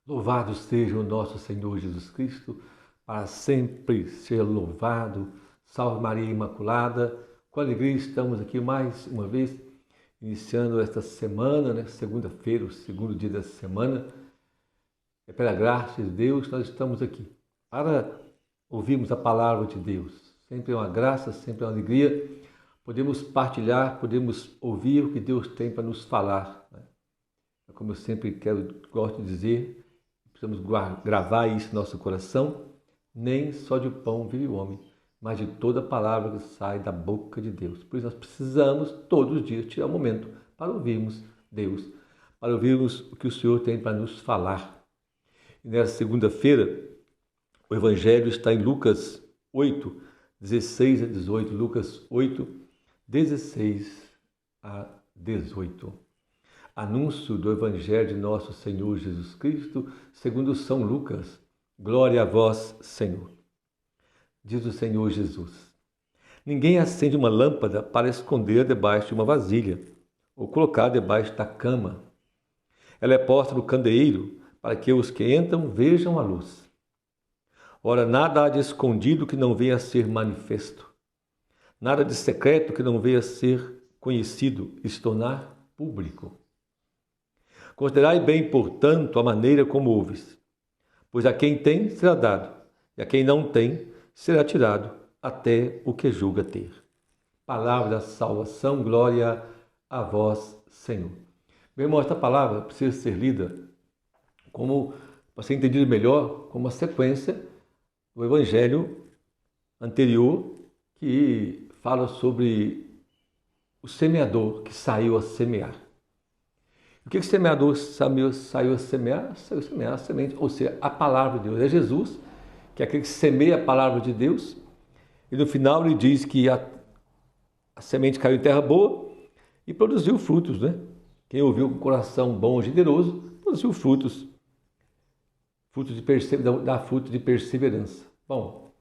Louvado seja o nosso Senhor Jesus Cristo, para sempre ser louvado. Salve Maria Imaculada. Com alegria estamos aqui mais uma vez, iniciando esta semana, segunda-feira, o segundo dia da semana. É pela graça de Deus que nós estamos aqui, para ouvirmos a palavra de Deus. Sempre é uma graça, sempre é uma alegria. Podemos partilhar, podemos ouvir o que Deus tem para nos falar. Como eu sempre gosto de dizer, precisamos gravar isso no nosso coração. Nem só de pão vive o homem, mas de toda palavra que sai da boca de Deus. Por isso nós precisamos todos os dias tirar um momento para ouvirmos Deus, para ouvirmos o que o Senhor tem para nos falar. E nessa segunda-feira, o Evangelho está em Lucas 8, 16 a 18. Lucas 8, 16 a 18. Anúncio do Evangelho de nosso Senhor Jesus Cristo, segundo São Lucas. Glória a vós, Senhor. Diz o Senhor Jesus: ninguém acende uma lâmpada para esconder debaixo de uma vasilha ou colocar debaixo da cama. Ela é posta no candeeiro para que os que entram vejam a luz. Ora, nada há de escondido que não venha a ser manifesto, nada de secreto que não venha a ser conhecido e se tornar público. Considerai bem, portanto, a maneira como ouves, pois a quem tem será dado, e a quem não tem será tirado até o que julga ter. Palavra da salvação, glória a vós, Senhor. Meu irmão, esta palavra precisa ser lida como, para ser entendido melhor, como uma sequência do Evangelho anterior, que fala sobre o semeador que saiu a semear. O que o semeador saiu a semear? Saiu a semear a semente, ou seja, a palavra de Deus. É Jesus, que é aquele que semeia a palavra de Deus, e no final ele diz que a semente caiu em terra boa e produziu frutos, né? Quem ouviu com coração bom e generoso, produziu frutos. Dá fruto de perseverança. Bom,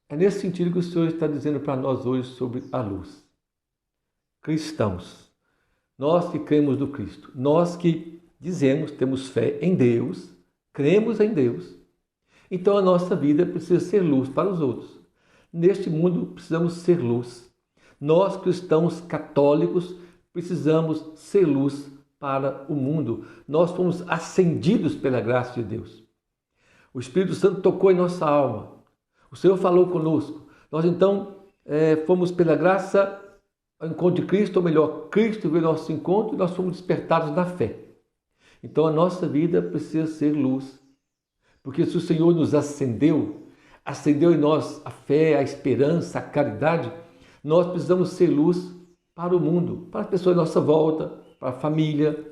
é nesse sentido que o Senhor está dizendo para nós hoje sobre a luz. Cristãos, nós que cremos no Cristo, nós que dizemos, temos fé em Deus, cremos em Deus, então a nossa vida precisa ser luz para os outros. Neste mundo precisamos ser luz. Nós cristãos católicos precisamos ser luz para o mundo. Nós fomos acendidos pela graça de Deus. O Espírito Santo tocou em nossa alma. O Senhor falou conosco. Nós então fomos pela graça ao encontro de Cristo, ou melhor, Cristo veio ao nosso encontro e nós fomos despertados na fé. Então a nossa vida precisa ser luz. Porque se o Senhor nos acendeu em nós a fé, a esperança, a caridade, nós precisamos ser luz para o mundo, para as pessoas à nossa volta, para a família,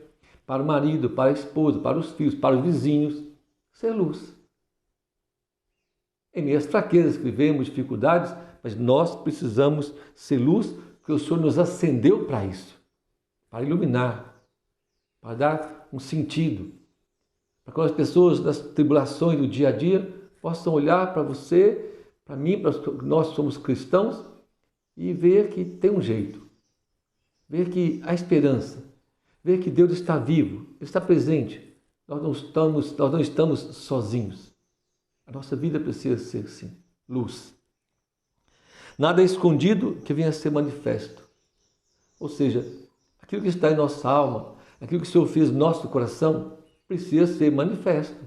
para o marido, para a esposa, para os filhos, para os vizinhos. Ser luz. Em meio às fraquezas que vivemos, dificuldades, mas nós precisamos ser luz, porque o Senhor nos acendeu para isso, para iluminar, para dar um sentido, para que as pessoas das tribulações do dia a dia possam olhar para você, para mim, para nós que somos cristãos, e ver que tem um jeito, ver que há esperança, ver que Deus está vivo, Ele está presente, nós não estamos sozinhos. A nossa vida precisa ser assim, luz. Nada é escondido que venha a ser manifesto. Ou seja, aquilo que está em nossa alma, aquilo que o Senhor fez no nosso coração, precisa ser manifesto.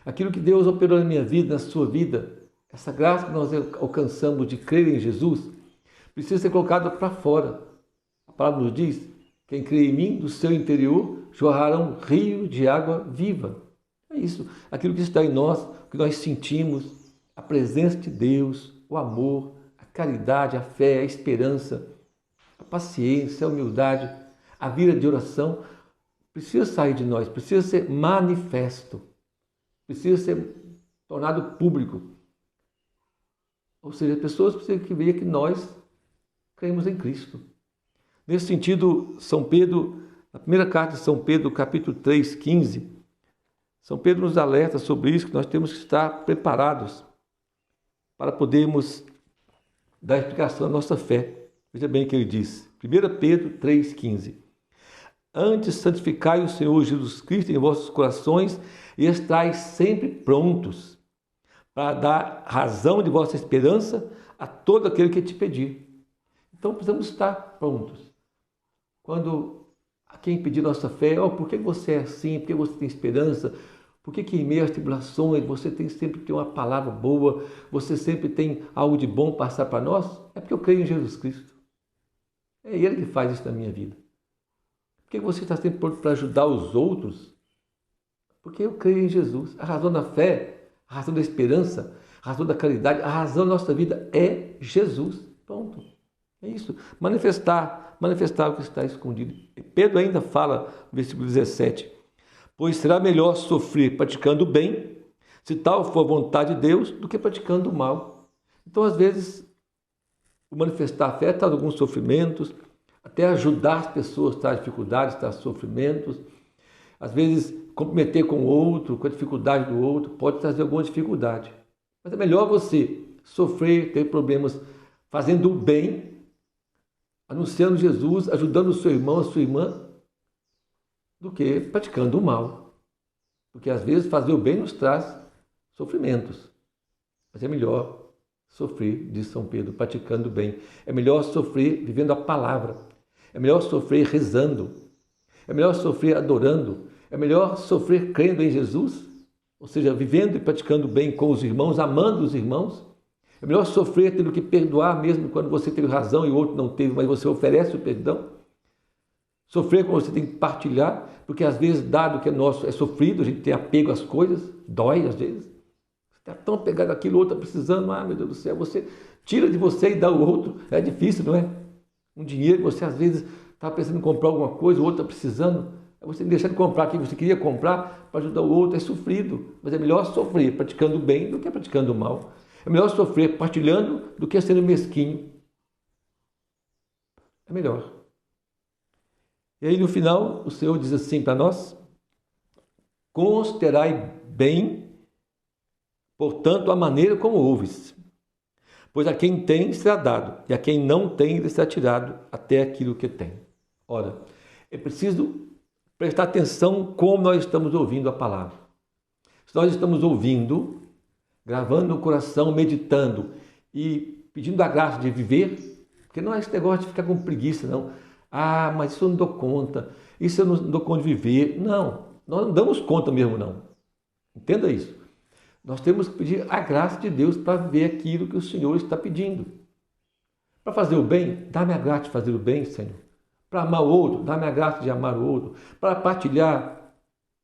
Aquilo que Deus operou na minha vida, na sua vida, essa graça que nós alcançamos de crer em Jesus, precisa ser colocada para fora. A palavra nos diz: quem crê em mim, do seu interior, jorrará um rio de água viva. É isso, aquilo que está em nós, o que nós sentimos, a presença de Deus, o amor, a caridade, a fé, a esperança, a paciência, a humildade, a vida de oração, precisa sair de nós, precisa ser manifesto, precisa ser tornado público. Ou seja, as pessoas precisam ver que nós cremos em Cristo. Nesse sentido, São Pedro, na primeira carta de São Pedro, capítulo 3, 15, São Pedro nos alerta sobre isso, que nós temos que estar preparados para podermos dar explicação à nossa fé. Veja bem o que ele diz. 1 Pedro 3,15. Antes, santificai o Senhor Jesus Cristo em vossos corações e estais sempre prontos para dar razão de vossa esperança a todo aquele que te pedir. Então, precisamos estar prontos. Quando a quem pedir nossa fé, por que você é assim? Por que você tem esperança? Por que em meio às tribulações você tem sempre tem uma palavra boa? Você sempre tem algo de bom passar para nós? É porque eu creio em Jesus Cristo. É Ele que faz isso na minha vida. Por que você está sempre pronto para ajudar os outros? Porque eu creio em Jesus. A razão da fé, a razão da esperança, a razão da caridade, a razão da nossa vida é Jesus. Pronto. É isso. Manifestar o que está escondido. Pedro ainda fala, no versículo 17, pois será melhor sofrer praticando o bem, se tal for a vontade de Deus, do que praticando o mal. Então, às vezes, o manifestar a fé traz alguns sofrimentos, até ajudar as pessoas traz dificuldades, traz sofrimentos. Às vezes, comprometer com o outro, com a dificuldade do outro, pode trazer alguma dificuldade. Mas é melhor você sofrer, ter problemas, fazendo o bem, anunciando Jesus, ajudando o seu irmão, a sua irmã, do que praticando o mal. Porque às vezes fazer o bem nos traz sofrimentos. Mas é melhor sofrer, diz São Pedro, praticando o bem. É melhor sofrer vivendo a palavra. É melhor sofrer rezando. É melhor sofrer adorando. É melhor sofrer crendo em Jesus, ou seja, vivendo e praticando o bem com os irmãos, amando os irmãos. É melhor sofrer tendo que perdoar mesmo quando você teve razão e o outro não teve, mas você oferece o perdão. Sofrer quando você tem que partilhar, porque às vezes, dado que é nosso, é sofrido, a gente tem apego às coisas, dói às vezes. Você está tão apegado àquilo, o outro está precisando, meu Deus do céu, você tira de você e dá ao outro. É difícil, não é? Um dinheiro que você às vezes está pensando em comprar alguma coisa, o outro está precisando, você deixar de comprar aquilo que você queria comprar para ajudar o outro, é sofrido. Mas é melhor sofrer praticando o bem do que praticando o mal. É melhor sofrer partilhando do que sendo mesquinho. É melhor. E aí no final o Senhor diz assim para nós: considerai bem, portanto, a maneira como ouves. Pois a quem tem será dado, e a quem não tem lhe será tirado até aquilo que tem. Ora, é preciso prestar atenção como nós estamos ouvindo a palavra. Se nós estamos ouvindo, gravando no coração, meditando e pedindo a graça de viver, porque não é esse negócio de ficar com preguiça, não. Mas isso eu não dou conta, isso eu não dou conta de viver. Não, nós não damos conta mesmo, não. Entenda isso. Nós temos que pedir a graça de Deus para ver aquilo que o Senhor está pedindo. Para fazer o bem, dá-me a graça de fazer o bem, Senhor. Para amar o outro, dá-me a graça de amar o outro. Para partilhar,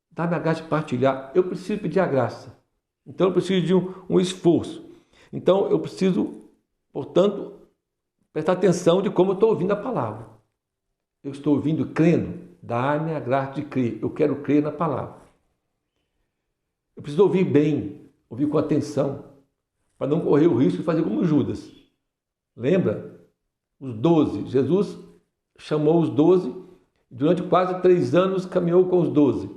dá-me a graça de partilhar. Eu preciso pedir a graça. Então eu preciso de um esforço. Então eu preciso, portanto, prestar atenção de como eu estou ouvindo a palavra. Eu estou ouvindo crendo, dá-me a graça de crer. Eu quero crer na palavra. Eu preciso ouvir bem, ouvir com atenção, para não correr o risco de fazer como Judas. Lembra? Os 12. Jesus chamou os 12, durante quase 3 anos caminhou com os 12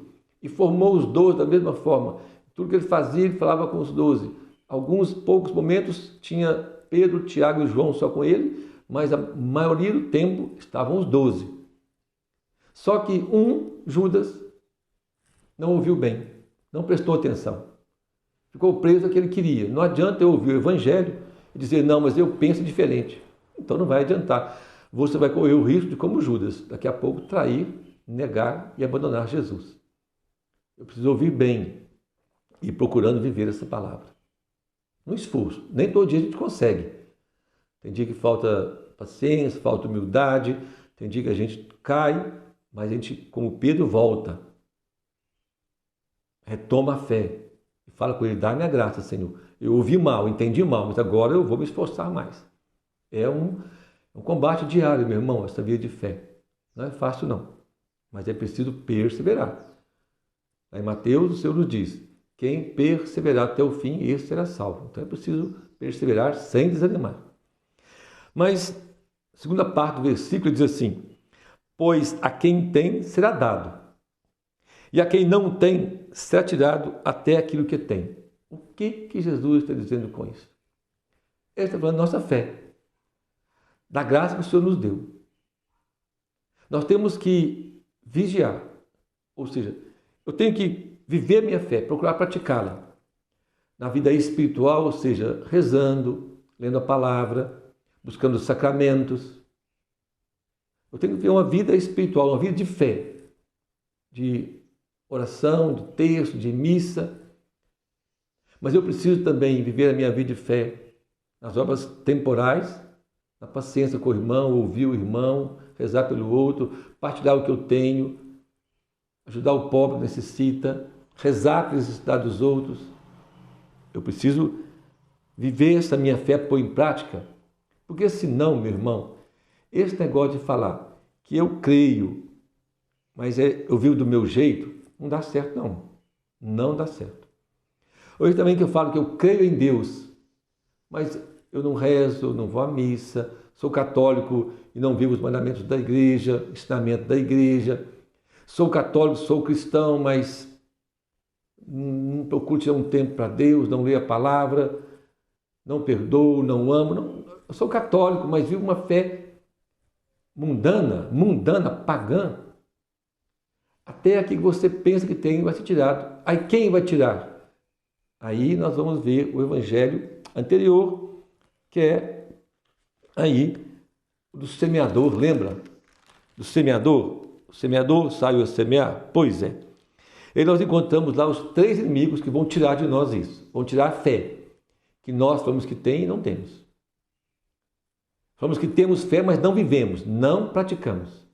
e formou os 12 da mesma forma. Tudo que ele fazia, ele falava com os 12. Alguns poucos momentos tinha Pedro, Tiago e João só com ele, mas a maioria do tempo estavam os 12. Só que Judas, não ouviu bem, não prestou atenção. Ficou preso ao que ele queria. Não adianta eu ouvir o evangelho e dizer, não, mas eu penso diferente. Então não vai adiantar. Você vai correr o risco de, como Judas, daqui a pouco trair, negar e abandonar Jesus. Eu preciso ouvir bem e procurando viver essa palavra. No esforço. Nem todo dia a gente consegue. Tem dia que falta paciência, falta humildade, tem dia que a gente cai, mas a gente, como Pedro, volta. Retoma a fé e fala com ele, dá-me a graça, Senhor. Eu ouvi mal, entendi mal, mas agora eu vou me esforçar mais. É um combate diário, meu irmão, essa vida de fé. Não é fácil, não, mas é preciso perseverar. Aí em Mateus, o Senhor nos diz, quem perseverar até o fim, esse será salvo. Então é preciso perseverar sem desanimar. Mas, a segunda parte do versículo diz assim, pois a quem tem será dado, e a quem não tem será tirado até aquilo que tem. O que Jesus está dizendo com isso? Ele está falando da nossa fé, da graça que o Senhor nos deu. Nós temos que vigiar. Ou seja, eu tenho que viver a minha fé, procurar praticá-la. Na vida espiritual, ou seja, rezando, lendo a palavra, buscando os sacramentos. Eu tenho que ter uma vida espiritual, uma vida de fé, de oração, de texto, de missa. Mas eu preciso também viver a minha vida de fé nas obras temporais, na paciência com o irmão, ouvir o irmão, rezar pelo outro, partilhar o que eu tenho, ajudar o pobre que necessita, rezar pela necessidade dos outros. Eu preciso viver essa minha fé, pôr em prática, porque senão, meu irmão, esse negócio de falar que eu creio, mas eu vivo do meu jeito, não dá certo não. Não dá certo. Hoje também que eu falo que eu creio em Deus, mas eu não rezo, não vou à missa, sou católico e não vivo os mandamentos da igreja, ensinamento da igreja. Sou católico, sou cristão, mas não procuro tirar um tempo para Deus, não leio a palavra, não perdoo, não amo. Não. Eu sou católico, mas vivo uma fé mundana, pagã. Até aquilo que você pensa que tem vai ser tirado. Aí quem vai tirar? Aí nós vamos ver o evangelho anterior, que é aí do semeador, lembra? Do semeador? O semeador saiu a semear? Pois é. E nós encontramos lá os 3 inimigos que vão tirar de nós isso. Vão tirar a fé, que nós falamos que tem e não temos. Falamos que temos fé, mas não vivemos, não praticamos.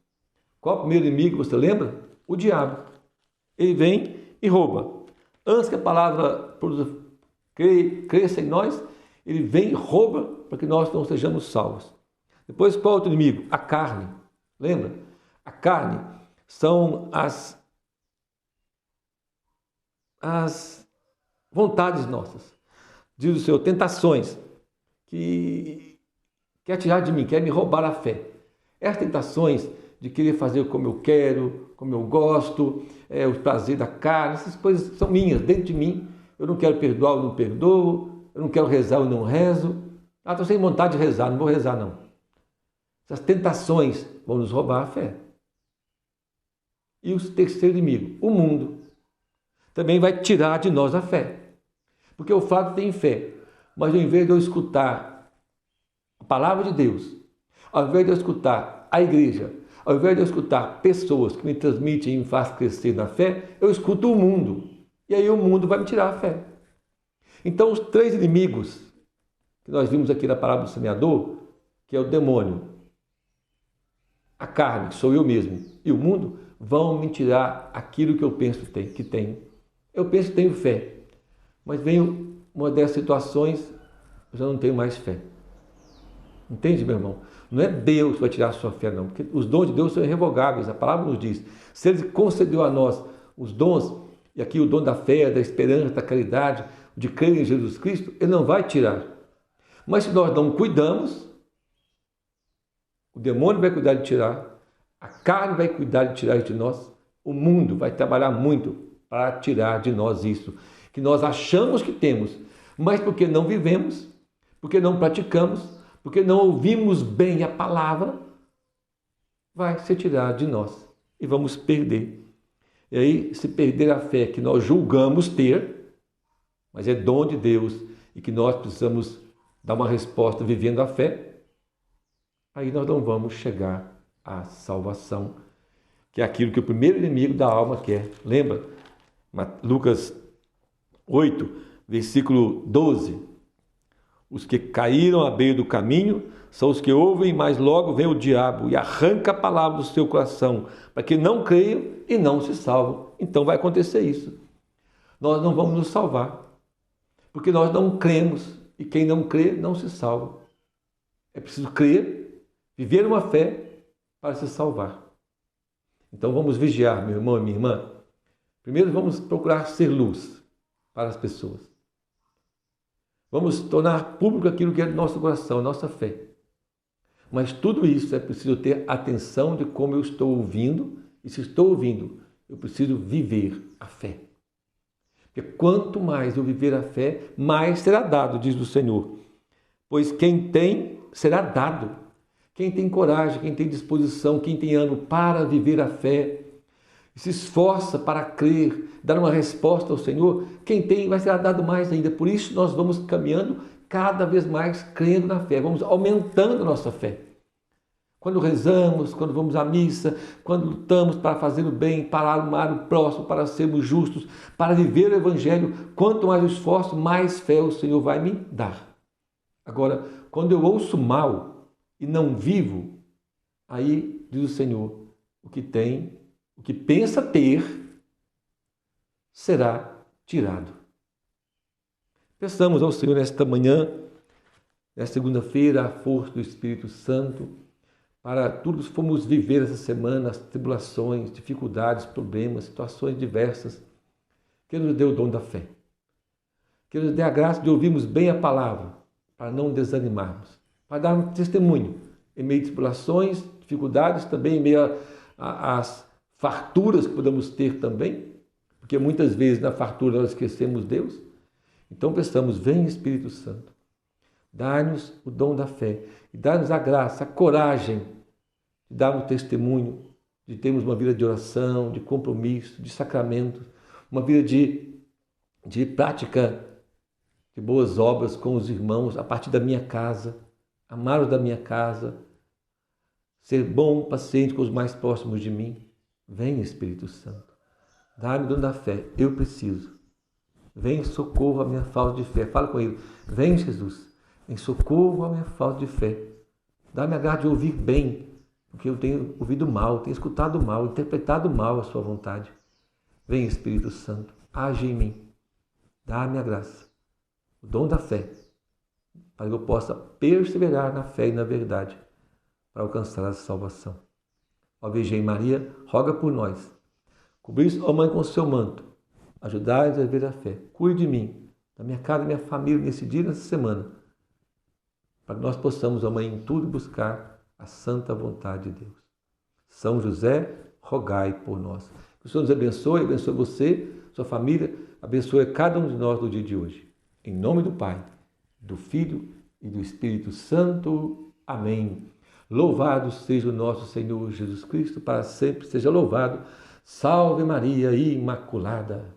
Qual é o primeiro inimigo, você lembra? O diabo. Ele vem e rouba. Antes que a palavra cresça em nós, ele vem e rouba para que nós não sejamos salvos. Depois, qual é outro inimigo? A carne. Lembra? A carne são as vontades nossas. Diz o Senhor, tentações que quer tirar de mim, quer me roubar a fé. Essas tentações de querer fazer como eu quero, como eu gosto, o prazer da carne, essas coisas são minhas, dentro de mim. Eu não quero perdoar, eu não perdoo. Eu não quero rezar, eu não rezo. Estou sem vontade de rezar, não vou rezar não. Essas tentações vão nos roubar a fé. E o terceiro inimigo, o mundo, também vai tirar de nós a fé. Porque o fato tem fé, mas ao invés de eu escutar a palavra de Deus, ao invés de eu escutar a igreja, ao invés de eu escutar pessoas que me transmitem e me fazem crescer na fé, eu escuto o mundo. E aí o mundo vai me tirar a fé. Então os 3 inimigos que nós vimos aqui na parábola do semeador, que é o demônio, a carne, que sou eu mesmo, e o mundo, vão me tirar aquilo que eu penso que tenho. Eu penso que tenho fé, mas vem uma dessas situações, eu já não tenho mais fé. Entende, meu irmão? Não é Deus que vai tirar a sua fé, não, porque os dons de Deus são irrevogáveis, a palavra nos diz. Se Ele concedeu a nós os dons, e aqui o dom da fé, da esperança, da caridade, de crer em Jesus Cristo, Ele não vai tirar. Mas se nós não cuidamos, o demônio vai cuidar de tirar, a carne vai cuidar de tirar de nós, o mundo vai trabalhar muito para tirar de nós isso, que nós achamos que temos, mas porque não vivemos, porque não praticamos, porque não ouvimos bem a palavra, vai ser tirado de nós e vamos perder. E aí, se perder a fé que nós julgamos ter, mas é dom de Deus e que nós precisamos dar uma resposta vivendo a fé, aí nós não vamos chegar à salvação, que é aquilo que o primeiro inimigo da alma quer. Lembra? Lucas 8, versículo 12. Os que caíram à beira do caminho são os que ouvem, mas logo vem o diabo e arranca a palavra do seu coração, para que não creiam e não se salvam. Então vai acontecer isso. Nós não vamos nos salvar, porque nós não cremos, e quem não crê não se salva. É preciso crer, viver uma fé para se salvar. Então vamos vigiar, meu irmão e minha irmã. Primeiro vamos procurar ser luz para as pessoas. Vamos tornar público aquilo que é do nosso coração, a nossa fé. Mas tudo isso é preciso ter atenção de como eu estou ouvindo, e se estou ouvindo, eu preciso viver a fé. Porque quanto mais eu viver a fé, mais será dado, diz o Senhor. Pois quem tem, será dado. Quem tem coragem, quem tem disposição, quem tem ânimo para viver a fé, e se esforça para crer, dar uma resposta ao Senhor, quem tem vai ser dado mais ainda. Por isso nós vamos caminhando cada vez mais crendo na fé, vamos aumentando a nossa fé. Quando rezamos, quando vamos à missa, quando lutamos para fazer o bem, para amar o próximo, para sermos justos, para viver o Evangelho, quanto mais eu esforço, mais fé o Senhor vai me dar. Agora, quando eu ouço mal e não vivo, aí diz o Senhor, o que pensa ter, será tirado. Peçamos ao Senhor nesta manhã, nesta segunda-feira, a força do Espírito Santo, para tudo que fomos viver essa semana, as tribulações, dificuldades, problemas, situações diversas, que Ele nos dê o dom da fé. Que Ele nos dê a graça de ouvirmos bem a palavra, para não desanimarmos, para dar um testemunho em meio a tribulações, dificuldades, também em meio às farturas que podemos ter também, porque muitas vezes na fartura nós esquecemos Deus. Então pensamos, vem Espírito Santo, dá-nos o dom da fé e dá-nos a graça, a coragem de dar um testemunho, de termos uma vida de oração, de compromisso, de sacramento, uma vida de prática de boas obras com os irmãos a partir da minha casa, amar os da minha casa, ser bom, paciente com os mais próximos de mim. Vem Espírito Santo, dá-me o dom da fé, eu preciso. Vem em socorro à minha falta de fé. Fala com ele, vem Jesus, em socorro à minha falta de fé. Dá-me a graça de ouvir bem, porque eu tenho ouvido mal, tenho escutado mal, interpretado mal a sua vontade. Vem Espírito Santo, age em mim, dá-me a graça, o dom da fé, para que eu possa perseverar na fé e na verdade, para alcançar a salvação. Ó Virgem Maria, roga por nós. Cobri-nos, ó Mãe, com o seu manto. Ajudai-nos a viver a fé. Cuide de mim, da minha casa, da minha família, nesse dia, nessa semana, para que nós possamos, ó Mãe, em tudo buscar a santa vontade de Deus. São José, rogai por nós. Que o Senhor nos abençoe você, sua família, abençoe cada um de nós no dia de hoje. Em nome do Pai, do Filho e do Espírito Santo. Amém. Louvado seja o nosso Senhor Jesus Cristo, para sempre seja louvado. Salve Maria Imaculada.